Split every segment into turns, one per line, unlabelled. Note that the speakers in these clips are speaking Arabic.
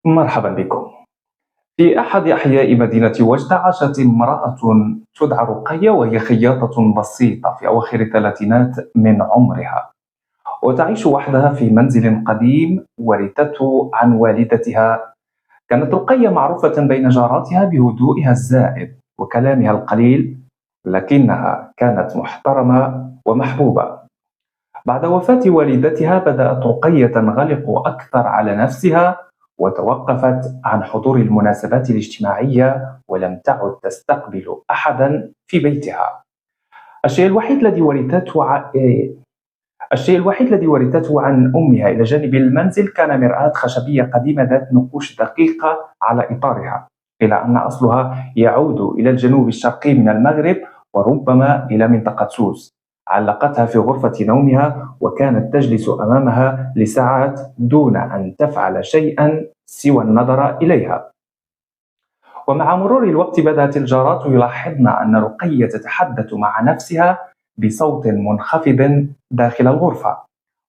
مرحبا بكم. في أحد أحياء مدينة وجدة عاشت امرأة تدعى رقية، وهي خياطة بسيطة في أواخر الثلاثينات من عمرها، وتعيش وحدها في منزل قديم ورثته عن والدتها. كانت رقية معروفة بين جاراتها بهدوئها الزائد وكلامها القليل، لكنها كانت محترمة ومحبوبة. بعد وفاة والدتها بدأت رقية تنغلق أكثر على نفسها، وتوقفت عن حضور المناسبات الاجتماعية ولم تعد تستقبل أحدا في بيتها. الشيء الوحيد الذي ورثته ع... إيه، الشيء الوحيد الذي ورثته عن أمها إلى جانب المنزل كان مرآة خشبية قديمة ذات نقوش دقيقة على إطارها، إلى أن أصلها يعود إلى الجنوب الشرقي من المغرب، وربما إلى منطقة سوس. علقتها في غرفة نومها، وكانت تجلس أمامها لساعات دون أن تفعل شيئا سوى النظر إليها. ومع مرور الوقت بدأت الجارات يلاحظن أن رقية تتحدث مع نفسها بصوت منخفض داخل الغرفة،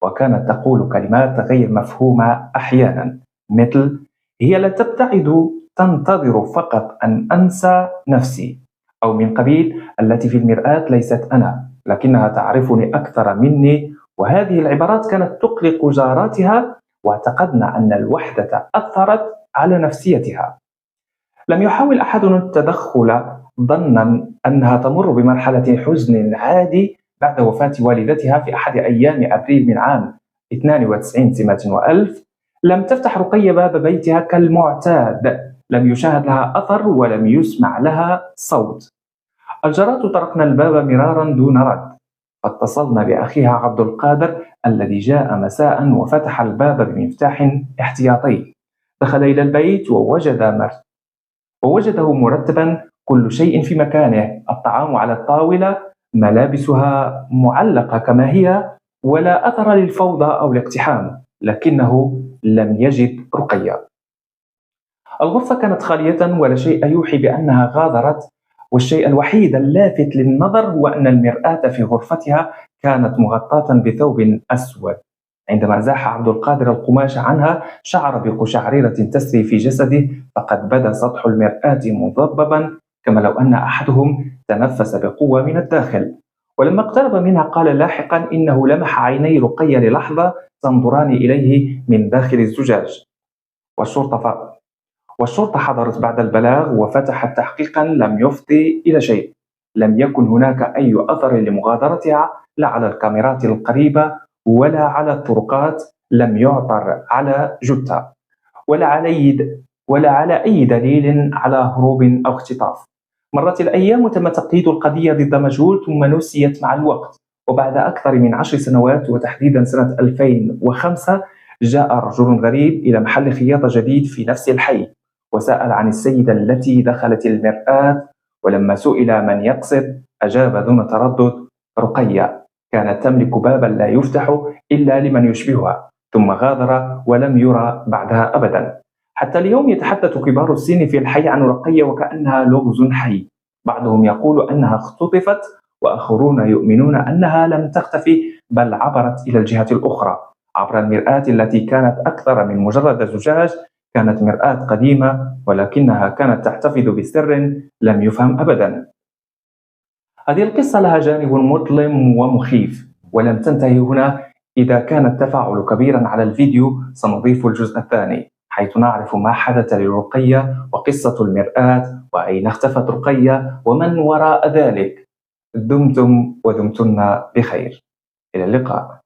وكانت تقول كلمات غير مفهومة أحيانا، مثل: هي لا تبتعد، تنتظر فقط أن أنسى نفسي، أو من قبيل: التي في المرآة ليست أنا، لكنها تعرفني أكثر مني. وهذه العبارات كانت تقلق جاراتها، واعتقدن أن الوحدة أثرت على نفسيتها. لم يحاول أحد التدخل، ظنا أنها تمر بمرحلة حزن عادي بعد وفاة والدتها في أحد أيام أبريل من عام 92 سمة وألف. لم تفتح رقية باب بيتها كالمعتاد، لم يشاهد لها أثر ولم يسمع لها صوت. الجارات طرقن الباب مرارا دون رد، فاتصلن بأخيها عبد القادر الذي جاء مساء وفتح الباب بمفتاح احتياطي. دخل إلى البيت ووجده مرتبا، كل شيء في مكانه، الطعام على الطاولة، ملابسها معلقة كما هي، ولا أثر للفوضى أو الاقتحام. لكنه لم يجد رقية. الغرفة كانت خالية، ولا شيء يوحي بأنها غادرت، والشيء الوحيد اللافت للنظر هو أن المرآة في غرفتها كانت مغطاة بثوب أسود. عندما زاح عبد القادر القماش عنها، شعر بقشعريرة تسري في جسده، فقد بدا سطح المرآة مضببا، كما لو أن أحدهم تنفس بقوة من الداخل. ولما اقترب منها قال لاحقا إنه لمح عيني رقية للحظة تنظران إليه من داخل الزجاج. والشرطة والشرطة حضرت بعد البلاغ وفتحت تحقيقا لم يفضي إلى شيء. لم يكن هناك أي أثر لمغادرتها، لا على الكاميرات القريبة ولا على الطرقات. لم يعثر على جثة، ولا على أي دليل على هروب أو اختطاف. مرت الأيام وتم تقييد القضية ضد مجهول، ثم نسيت مع الوقت. وبعد أكثر من 10 سنوات، وتحديدا سنة 2005، جاء رجل غريب إلى محل خياطة جديد في نفس الحي، وسأل عن السيدة التي دخلت المرآة. ولما سئل من يقصد، أجاب دون تردد: رقية. كانت تملك بابا لا يفتح إلا لمن يشبهها، ثم غادر ولم يرى بعدها أبدا. حتى اليوم يتحدث كبار السن في الحي عن رقية وكأنها لغز حي. بعضهم يقول أنها اختطفت، وآخرون يؤمنون أنها لم تختفي، بل عبرت إلى الجهة الأخرى عبر المرآة التي كانت أكثر من مجرد زجاج. كانت مرآة قديمة، ولكنها كانت تحتفظ بسر لم يفهم أبدا. هذه القصة لها جانب مظلم ومخيف، ولم تنتهي هنا. إذا كان التفاعل كبيرا على الفيديو، سنضيف الجزء الثاني، حيث نعرف ما حدث لرقية وقصة المرآة، وأين اختفت رقية، ومن وراء ذلك. دمتم ودمتن بخير. إلى اللقاء.